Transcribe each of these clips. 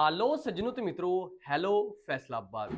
ਆਲੋ ਸੱਜਣੋ ਤੇ ਮਿੱਤਰੋ, ਹੈਲੋ ਫੈਸਲਾਬਾਦ।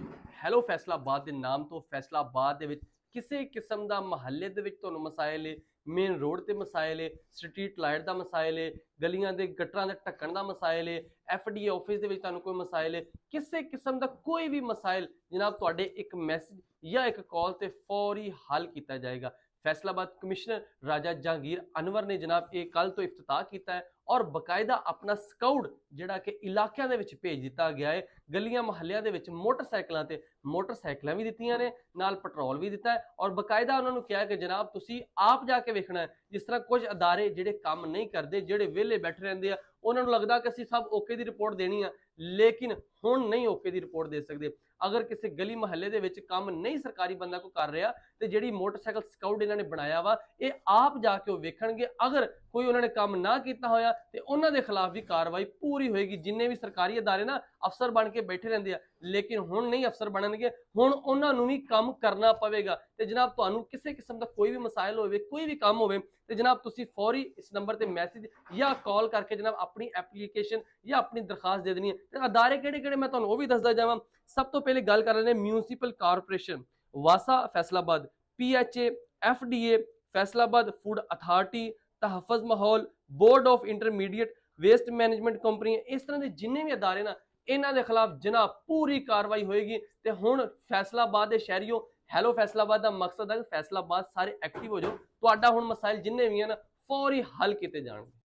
ਹੈਲੋ ਫੈਸਲਾਬਾਦ ਦੇ ਨਾਮ ਤੋਂ ਫੈਸਲਾਬਾਦ ਦੇ ਵਿੱਚ ਕਿਸੇ ਕਿਸਮ ਦਾ ਮਹੱਲੇ ਦੇ ਵਿੱਚ ਤੁਹਾਨੂੰ ਮਸਾਇਲ ਏ, ਮੇਨ ਰੋਡ ਤੇ ਮਸਾਇਲ ਏ, ਸਟਰੀਟ ਲਾਈਟ ਦਾ ਮਸਾਇਲ ਏ, ਗਲੀਆਂ ਦੇ ਗਟਰਾਂ ਦੇ ਢੱਕਣ ਦਾ ਮਸਾਇਲ ਏ, ਐਫਡੀ ਆਫਿਸ ਦੇ ਵਿੱਚ ਤੁਹਾਨੂੰ ਕੋਈ ਮਸਾਇਲ ਏ, ਕਿਸੇ ਕਿਸਮ ਦਾ ਕੋਈ ਵੀ ਮਸਾਇਲ ਜਨਾਬ ਤੁਹਾਡੇ ਇੱਕ ਮੈਸੇਜ ਜਾਂ ਇੱਕ ਕਾਲ ਤੇ ਫੌਰੀ ਹੱਲ ਕੀਤਾ ਜਾਏਗਾ। फैसलाबाद कमिश्नर राजा जहांगीर अनवर ने जनाब ये कल तो इफ्तिताह किया है और बकायदा अपना स्काउट जिहड़ा कि इलाकों के विच भेज दिता गया है। गलियां महल्लियां दे विच मोटरसाइकिलां भी दित्तियां ने, नाल पेट्रोल भी दिता है और बकायदा उन्होंने कहा कि जनाब तुसीं आप जाके वेखना है। जिस तरह कुछ अदारे जिहड़े काम नहीं करते, जिहड़े वेले बैठे रहंदे आ, उन्होंने लगता कि असीं सब ओके दी रिपोर्ट देनी है, लेकिन हुण नहीं ओके दी रिपोर्ट दे सकते। अगर किसी गली महल्ले दे विच काम नहीं सरकारी बंदा को कर रहा तो जिहड़ी मोटरसाइकिल स्काउट इन्होंने बनाया वा ये आप जाके वेखणगे। अगर कोई उन्होंने काम ना किया होया तो उन्होंने खिलाफ भी कार्रवाई पूरी होएगी। जिन्ने भी सरकारी अदारे ना अफसर बन के बैठे रहंदे आ, लेकिन हुण नहीं अफसर बनणगे, हुण उन्होंने भी काम करना पवेगा। तो जनाब तुहानूं किसी किस्म का कोई भी मसाइल होवे, कोई भी काम होवे तो जनाब तुसीं फौरी इस नंबर ते मैसेज या कॉल करके जनाब अपनी एप्लीकेशन या अपनी दरखास्त दे देनी है। अदारे किहड़े-किहड़े मैं तुहानूं वो भी दसदा जावां। सब तो पहले गल कर रहे म्यूनसिपल कारपोरेशन वासा Faisalabad, PHA, FDA Faisalabad, food authority, तहफ़्फ़ुज़ माहौल, board of intermediate waste management company, इस तरह के जिन्ने भी अदारे ना इन्हां दे खिलाफ जनाब पूरी कार्रवाई होएगी। तो हुण फैसलाबाद के शहरीओ, हैलो फैसलाबाद का मकसद है कि फैसलाबाद सारे एक्टिव हो जाओ, तुहाडा हुण मसाइल जिन्ने भी है ना फौरी हल किए जाणगे।